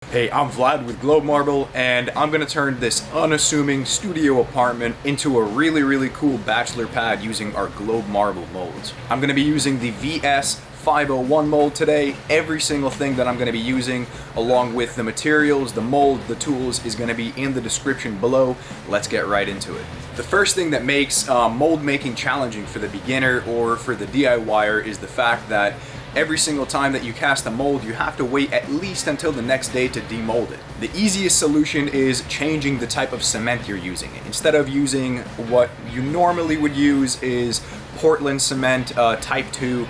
Hey, I'm Vlad with GlobMarble, and I'm gonna turn this unassuming studio apartment into a really cool bachelor pad using our GlobMarble molds. I'm gonna be using the VS501 mold today. Every single thing that I'm gonna be using, along with the materials, the mold, the tools, is gonna be in the description below. Let's get right into it. The first thing that makes mold making challenging for the beginner or for the DIYer is the fact that every single time that you cast a mold, you have to wait at least until the next day to demold it. The easiest solution is changing the type of cement you're using. Instead of using what you normally would use is Portland cement type 2,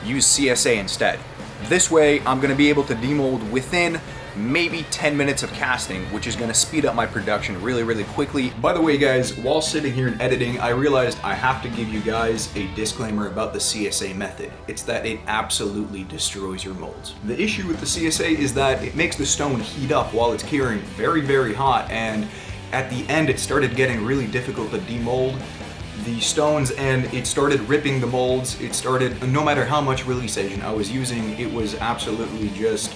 use CSA instead. This way, I'm gonna be able to demold within maybe 10 minutes of casting, which is gonna speed up my production really quickly. By the way guys, while sitting here and editing, I realized I have to give you guys a disclaimer about the CSA method. It's that it absolutely destroys your molds. The issue with the CSA is that it makes the stone heat up while it's curing very hot, and at the end it started getting really difficult to demold the stones, and it started ripping the molds. It started, no matter how much release agent I was using, it was absolutely just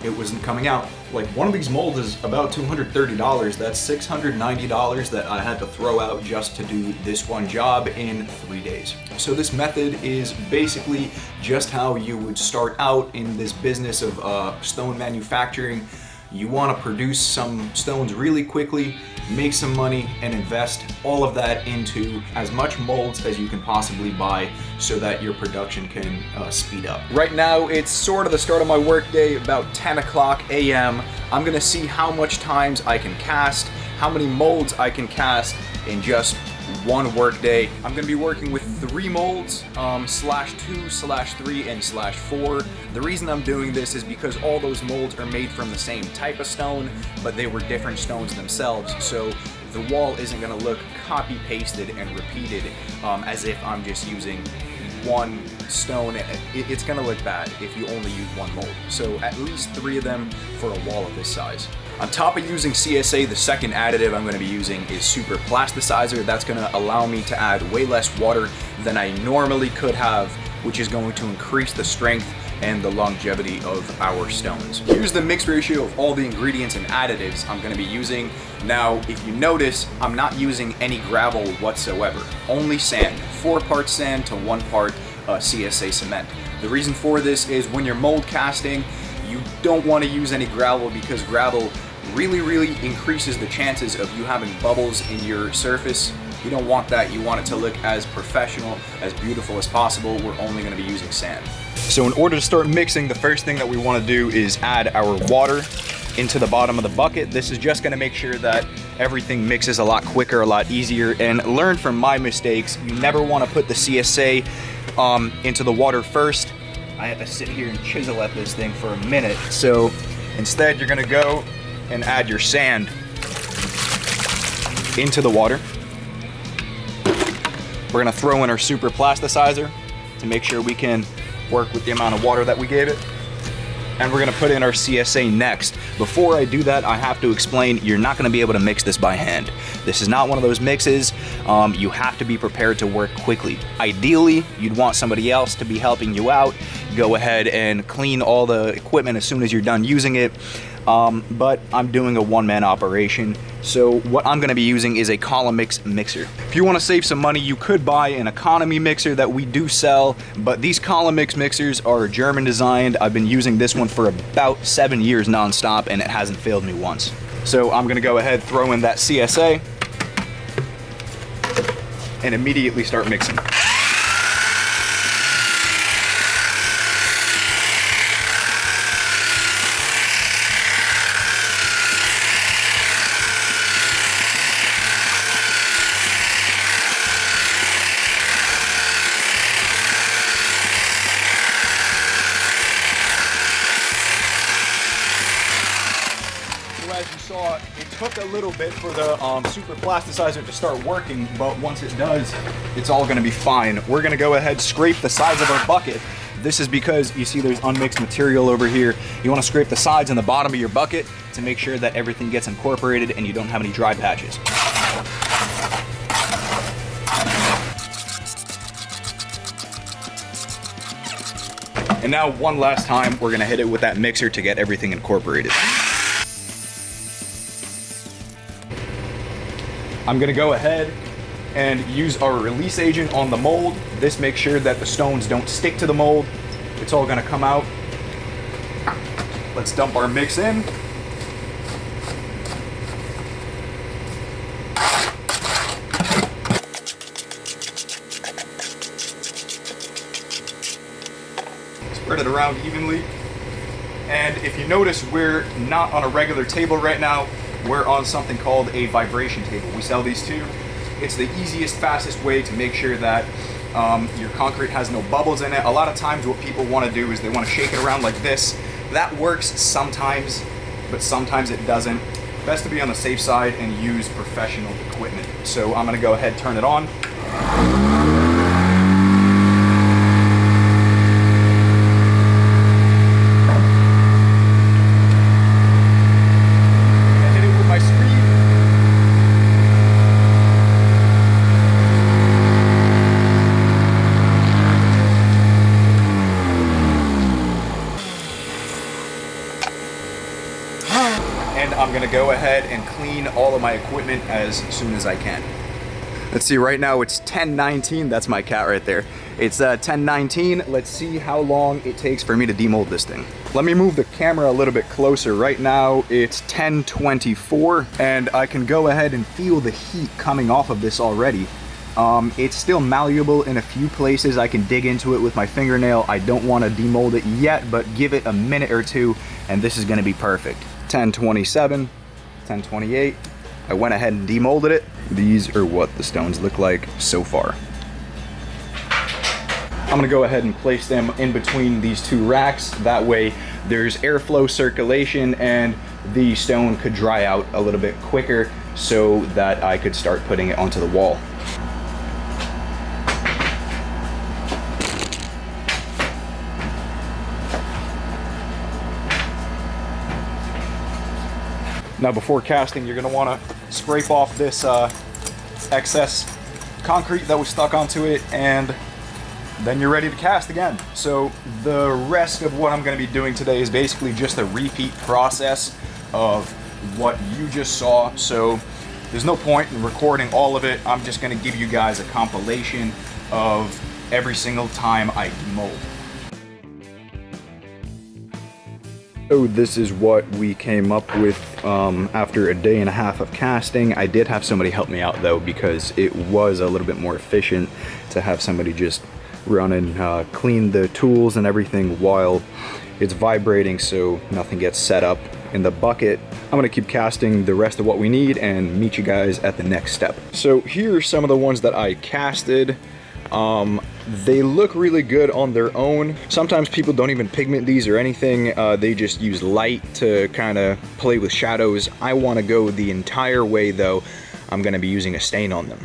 it wasn't coming out. Like, one of these molds is about $230. That's $690 that I had to throw out just to do this one job in 3 days. So this method is basically just how you would start out in this business of stone manufacturing. You want to produce some stones really quickly, make some money, and invest all of that into as much molds as you can possibly buy so that your production can speed up. Right now, it's sort of the start of my workday, about 10 o'clock a.m. I'm gonna see how much times I can cast, how many molds I can cast in just one workday. I'm gonna be working with 3 molds, /2, /3, and /4. The reason I'm doing this is because all those molds are made from the same type of stone, but they were different stones themselves, so the wall isn't gonna look copy-pasted and repeated as if I'm just using one stone. It's gonna look bad if you only use one mold. So at least 3 of them for a wall of this size. On top of using CSA, the second additive I'm going to be using is super plasticizer. That's going to allow me to add way less water than I normally could have, which is going to increase the strength and the longevity of our stones. Here's the mix ratio of all the ingredients and additives I'm going to be using. Now, if you notice, I'm not using any gravel whatsoever, only sand. 4 parts sand to 1 part CSA cement. The reason for this is when you're mold casting, you don't want to use any gravel because gravel really increases the chances of you having bubbles in your surface. You don't want that. You want it to look as professional, as beautiful as possible. We're only going to be using sand. So in order to start mixing, the first thing that we want to do is add our water into the bottom of the bucket. This is just going to make sure that everything mixes a lot quicker, a lot easier. And learn from my mistakes. You never want to put the CSA into the water first. I have to sit here and chisel at this thing for a minute. So instead, you're gonna go and add your sand into the water. We're gonna throw in our super plasticizer to make sure we can work with the amount of water that we gave it. And we're gonna put in our CSA next. Before I do that, I have to explain, you're not gonna be able to mix this by hand. This is not one of those mixes. You have to be prepared to work quickly. Ideally, you'd want somebody else to be helping you out. Go ahead and clean all the equipment as soon as you're done using it. But I'm doing a one-man operation. So what I'm gonna be using is a column mix mixer. If you wanna save some money, you could buy an economy mixer that we do sell, but these column mix mixers are German designed. I've been using this one for about 7 years nonstop, and it hasn't failed me once. So I'm gonna go ahead, throw in that CSA, and immediately start mixing. As you saw, it took a little bit for the super plasticizer to start working, but once it does, it's all gonna be fine. We're gonna go ahead, scrape the sides of our bucket. This is because you see there's unmixed material over here. You wanna scrape the sides and the bottom of your bucket to make sure that everything gets incorporated and you don't have any dry patches. And now one last time, we're gonna hit it with that mixer to get everything incorporated. I'm gonna go ahead and use our release agent on the mold. This makes sure that the stones don't stick to the mold. It's all gonna come out. Let's dump our mix in. Spread it around evenly. And if you notice, we're not on a regular table right now. We're on something called a vibration table. We sell these too. It's the easiest, fastest way to make sure that your concrete has no bubbles in it. A lot of times what people want to do is they want to shake it around like this. That works sometimes, but sometimes it doesn't. Best to be on the safe side and use professional equipment. So I'm going to go ahead and turn it on. And I'm gonna go ahead and clean all of my equipment as soon as I can. Let's see, right now it's 10:19. That's my cat right there. It's 10:19. Let's see how long it takes for me to demold this thing. Let me move the camera a little bit closer. Right now it's 10:24 and I can go ahead and feel the heat coming off of this already. It's still malleable in a few places. I can dig into it with my fingernail. I don't want to demold it yet, but give it a minute or two and this is gonna be perfect. 10:27, 10:28. I went ahead and demolded it. These are what the stones look like so far. I'm gonna go ahead and place them in between these two racks. That way there's airflow circulation and the stone could dry out a little bit quicker so that I could start putting it onto the wall. Now before casting, you're gonna wanna scrape off this excess concrete that was stuck onto it, and then you're ready to cast again. So the rest of what I'm gonna be doing today is basically just a repeat process of what you just saw. So there's no point in recording all of it. I'm just gonna give you guys a compilation of every single time I demold. So this is what we came up with after a day and a half of casting. I did have somebody help me out though, because it was a little bit more efficient to have somebody just run and clean the tools and everything while it's vibrating so nothing gets set up in the bucket. I'm gonna keep casting the rest of what we need and meet you guys at the next step. So here are some of the ones that I casted. They look really good on their own. Sometimes people don't even pigment these or anything. They just use light to kind of play with shadows. I want to go the entire way though. I'm going to be using a stain on them.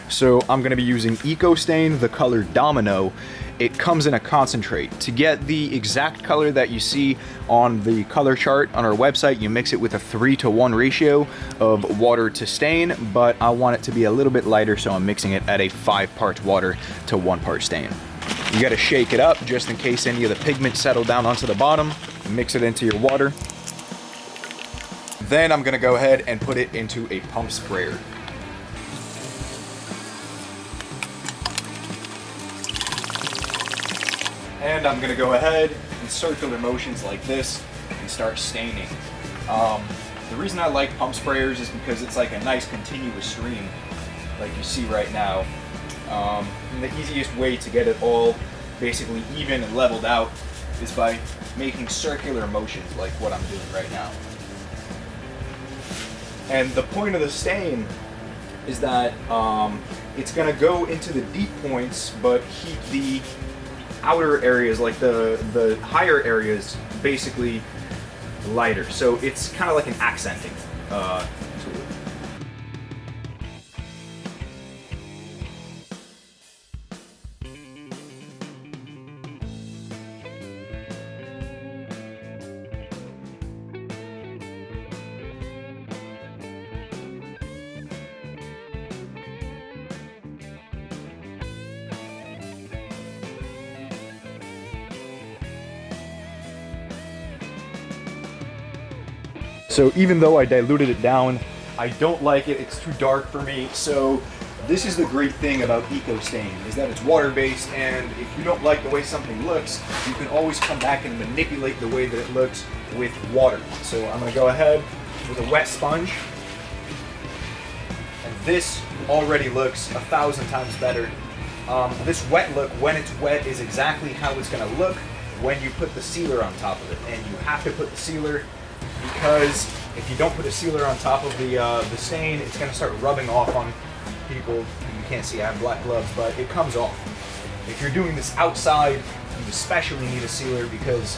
So I'm going to be using Eco Stain, the color Domino. It comes in a concentrate. To get the exact color that you see on the color chart on our website, you mix it with a 3:1 ratio of water to stain, but I want it to be a little bit lighter, so I'm mixing it at a 5 parts water to 1 part stain. You gotta shake it up just in case any of the pigment settle down onto the bottom. Mix it into your water. Then I'm gonna go ahead and put it into a pump sprayer. And I'm gonna go ahead in circular motions like this and start staining. The reason I like pump sprayers is because it's like a nice continuous stream, like you see right now. And the easiest way to get it all basically even and leveled out is by making circular motions like what I'm doing right now. And the point of the stain is that it's gonna go into the deep points but keep the outer areas, like the higher areas, basically lighter. So it's kind of like an accenting tool. So even though I diluted it down, I don't like it. It's too dark for me. So this is the great thing about EcoStain, is that it's water-based, and if you don't like the way something looks, you can always come back and manipulate the way that it looks with water. So I'm gonna go ahead with a wet sponge. And this already looks 1,000 times better. This wet look, when it's wet, is exactly how it's gonna look when you put the sealer on top of it. And you have to put the sealer, because if you don't put a sealer on top of the stain, it's gonna start rubbing off on people. You can't see, I have black gloves, but it comes off. If you're doing this outside, you especially need a sealer, because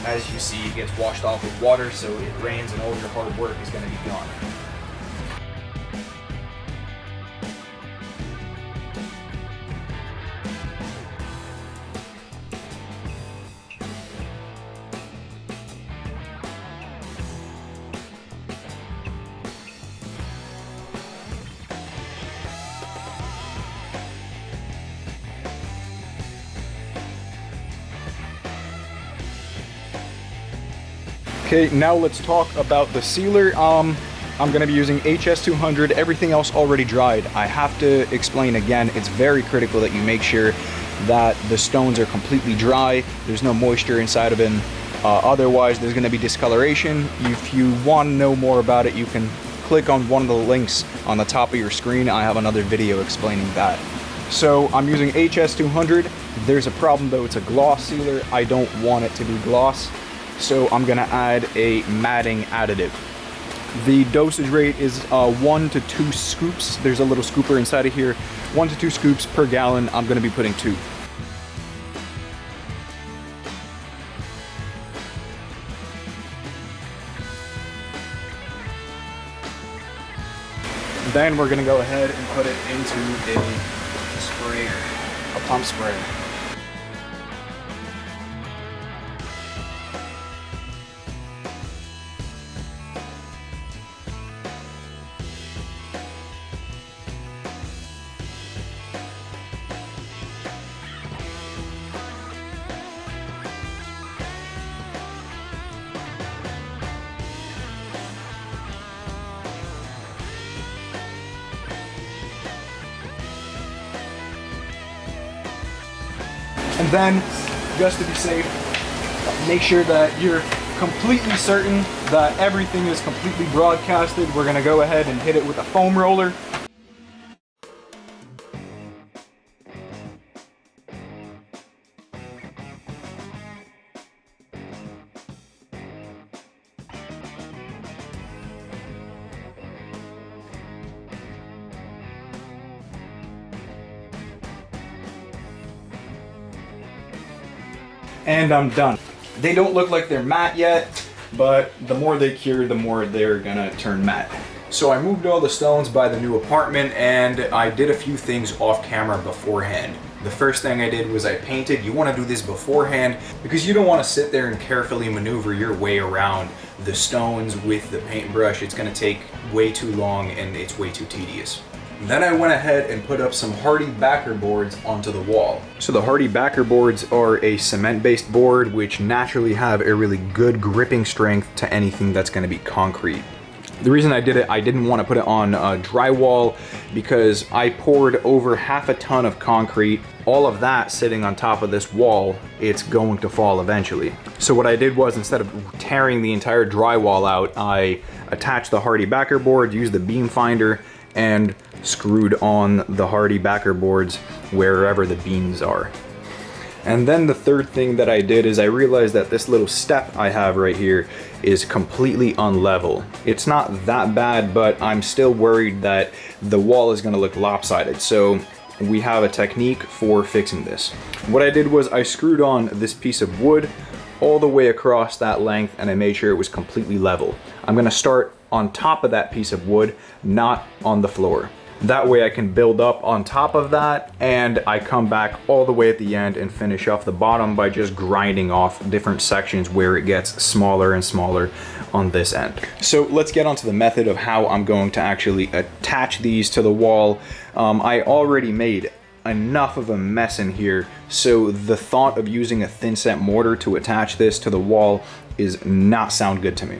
as you see, it gets washed off with water, so it rains and all your hard work is gonna be gone. Okay, now let's talk about the sealer. I'm gonna be using HS200, everything else already dried. I have to explain again, it's very critical that you make sure that the stones are completely dry, there's no moisture inside of them. Otherwise, there's gonna be discoloration. If you wanna know more about it, you can click on one of the links on the top of your screen. I have another video explaining that. So I'm using HS200. There's a problem though, it's a gloss sealer. I don't want it to be gloss. So I'm gonna add a matting additive. The dosage rate is 1 to 2 scoops. There's a little scooper inside of here. 1 to 2 scoops per gallon. I'm gonna be putting 2. Then we're gonna go ahead and put it into a sprayer, a pump sprayer. And then, just to be safe, make sure that you're completely certain that everything is completely broadcasted. We're gonna go ahead and hit it with a foam roller. And I'm done. They don't look like they're matte yet, but the more they cure, the more they're gonna turn matte. So I moved all the stones by the new apartment, and I did a few things off camera beforehand. The first thing I did was I painted. You wanna do this beforehand because you don't wanna sit there and carefully maneuver your way around the stones with the paintbrush. It's gonna take way too long and it's way too tedious. Then I went ahead and put up some hardy backer boards onto the wall. So the hardy backer boards are a cement-based board which naturally have a really good gripping strength to anything that's going to be concrete. The reason I did it, I didn't want to put it on drywall because I poured over half a ton of concrete. All of that sitting on top of this wall, it's going to fall eventually. So what I did was, instead of tearing the entire drywall out, I attached the hardy backer board, used the beam finder, and screwed on the hardy backer boards wherever the beams are. And then the third thing that I did is I realized that this little step I have right here is completely unlevel. It's not that bad, but I'm still worried that the wall is going to look lopsided. So we have a technique for fixing this. What I did was I screwed on this piece of wood all the way across that length, and I made sure it was completely level. I'm going to start on top of that piece of wood, not on the floor. That way I can build up on top of that, and I come back all the way at the end and finish off the bottom by just grinding off different sections where it gets smaller and smaller on this end. So let's get onto the method of how I'm going to actually attach these to the wall. I already made enough of a mess in here, so the thought of using a thin set mortar to attach this to the wall is not sound good to me.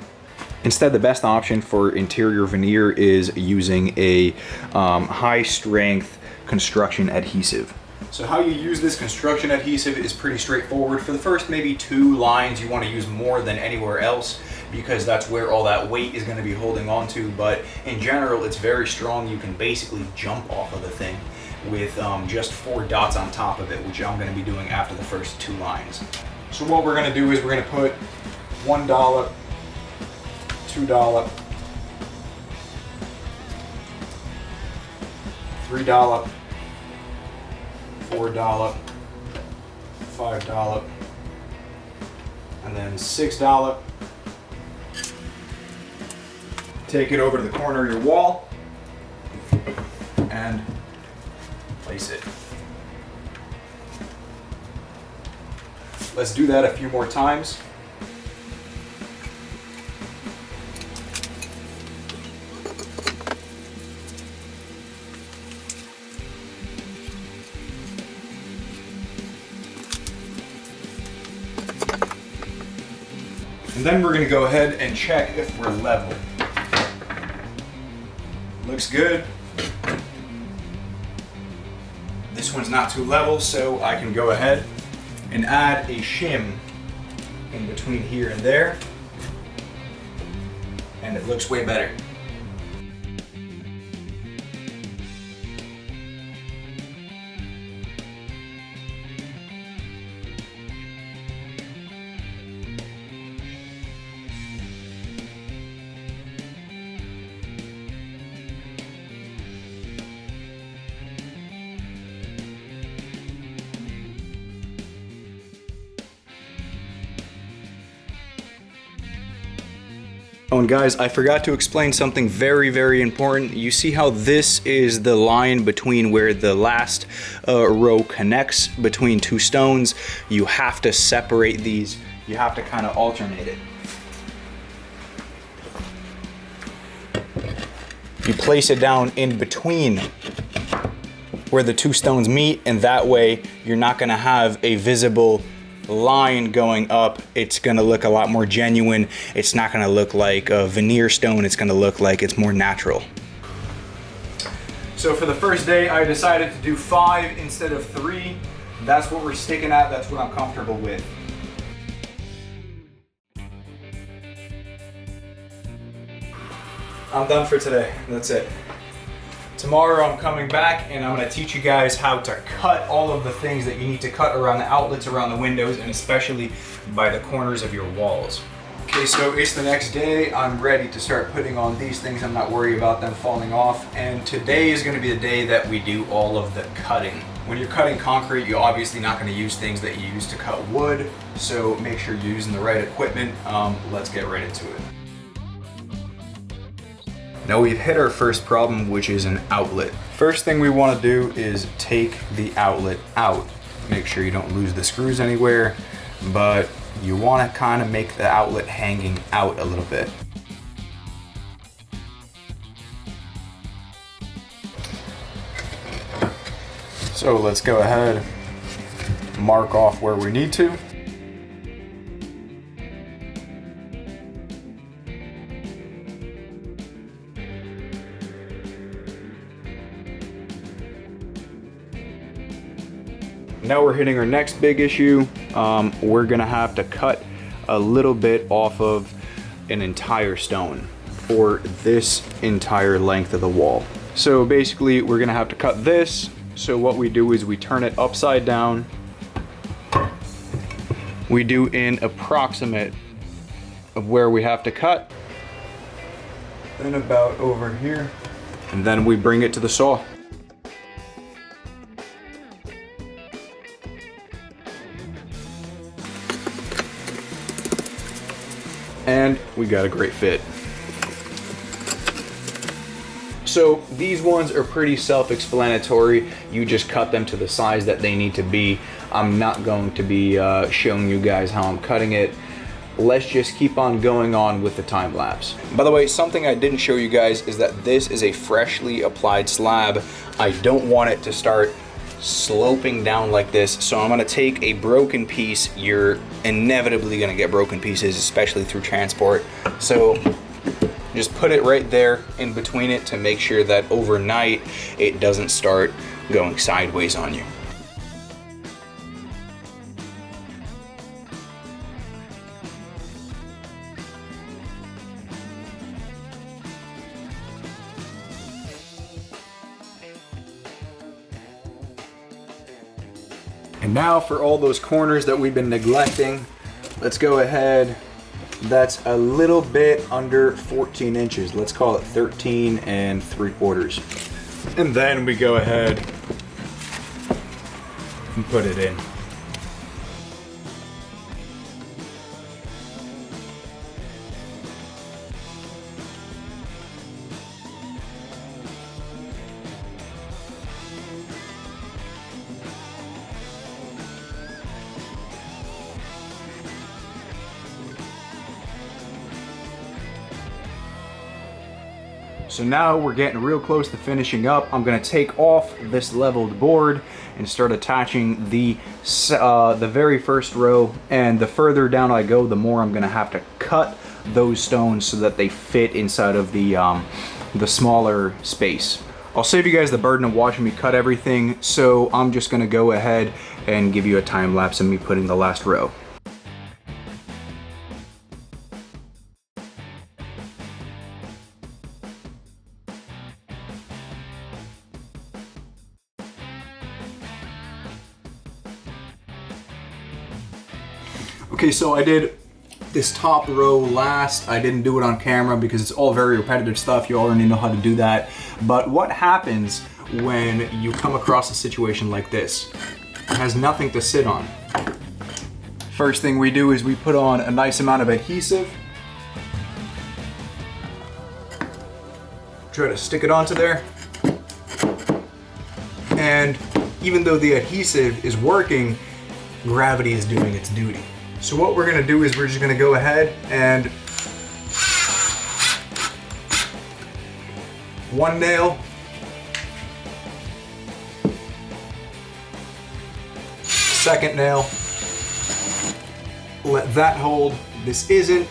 Instead, the best option for interior veneer is using a high strength construction adhesive. So how you use this construction adhesive is pretty straightforward. For the first maybe 2 lines, you want to use more than anywhere else because that's where all that weight is going to be holding on to. But in general, it's very strong. You can basically jump off of the thing with just 4 dots on top of it, which I'm going to be doing after the first 2 lines. So what we're going to do is we're going to put $1, $2, $3, $4, $5, and then $6. Take it over to the corner of your wall and place it. Let's do that a few more times. And then we're going to go ahead and check if we're level. Looks good. This one's not too level, so I can go ahead and add a shim in between here and there. And it looks way better. Oh, and guys, I forgot to explain something very, very important. You see how this is the line between where the last row connects between 2 stones? You have to separate these. You have to kind of alternate it. You place it down in between where the 2 stones meet, and that way you're not gonna have a visible line going up. It's gonna look a lot more genuine. It's not gonna look like a veneer stone. It's gonna look like it's more natural. So for the first day, I decided to do 5 instead of 3. That's what we're sticking at. That's what I'm comfortable with. I'm done for today. That's it. Tomorrow I'm coming back and I'm going to teach you guys how to cut all of the things that you need to cut around the outlets, around the windows, and especially by the corners of your walls. Okay, so it's the next day. I'm ready to start putting on these things. I'm not worried about them falling off. And today is going to be the day that we do all of the cutting. When you're cutting concrete, you're obviously not going to use things that you use to cut wood. So make sure you're using the right equipment. Let's get right into it. Now we've hit our first problem, which is an outlet. First thing we want to do is take the outlet out. Make sure you don't lose the screws anywhere, but you want to kind of make the outlet hanging out a little bit. So let's go ahead, mark off where we need to. Now we're hitting our next big issue. We're gonna have to cut a little bit off of an entire stone for this entire length of the wall. So basically we're gonna have to cut this. So what we do is we turn it upside down. We do an approximate of where we have to cut. Then about over here. And then we bring it to the saw. And we got a great fit. So these ones are pretty self-explanatory. You just cut them to the size that they need to be. I'm not going to be showing you guys how I'm cutting it. Let's just keep on going on with the time lapse. By the way, something I didn't show you guys is that this is a freshly applied slab. I don't want it to start sloping down like this, so I'm gonna take a broken piece. You're inevitably gonna get broken pieces, especially through transport. So Just put it right there in between it to make sure that overnight it doesn't start going sideways on you. And now for all those corners that we've been neglecting, let's go ahead. That's a little bit under 14 inches. Let's call it 13 3/4. And then we go ahead and put it in. So now we're getting real close to finishing up. I'm gonna take off this leveled board and start attaching the very first row. And the further down I go, the more I'm gonna have to cut those stones so that they fit inside of the smaller space. I'll save you guys the burden of watching me cut everything, so I'm just gonna go ahead and give you a time lapse of me putting the last row. Okay, so I did this top row last. I didn't do it on camera because it's all very repetitive stuff. You already know how to do that. But what happens when you come across a situation like this? It has nothing to sit on. First thing we do is we put on a nice amount of adhesive. Try to stick it onto there. And even though the adhesive is working, gravity is doing its duty. So what we're gonna do is we're just gonna go ahead and one nail, second nail, let that hold. This isn't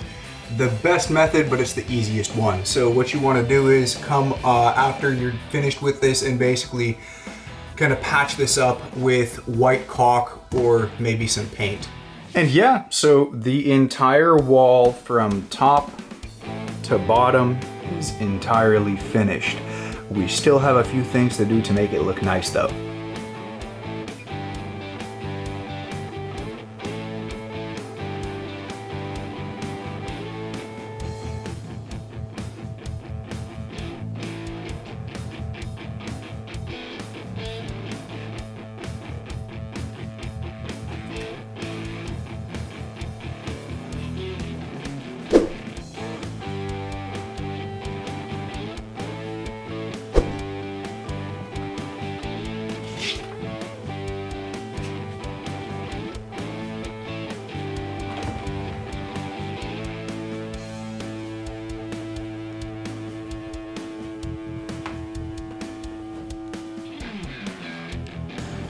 the best method, but it's the easiest one. So what you wanna do is come after you're finished with this and basically kind of patch this up with white caulk or maybe some paint. And yeah, so the entire wall from top to bottom is entirely finished. We still have a few things to do to make it look nice though.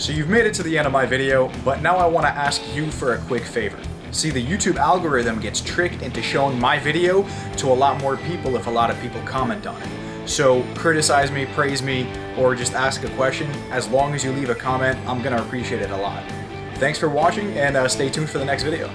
So you've made it to the end of my video, but now I want to ask you for a quick favor. See, the YouTube algorithm gets tricked into showing my video to a lot more people if a lot of people comment on it. So criticize me, praise me, or just ask a question. As long as you leave a comment, I'm gonna appreciate it a lot. Thanks for watching, and stay tuned for the next video.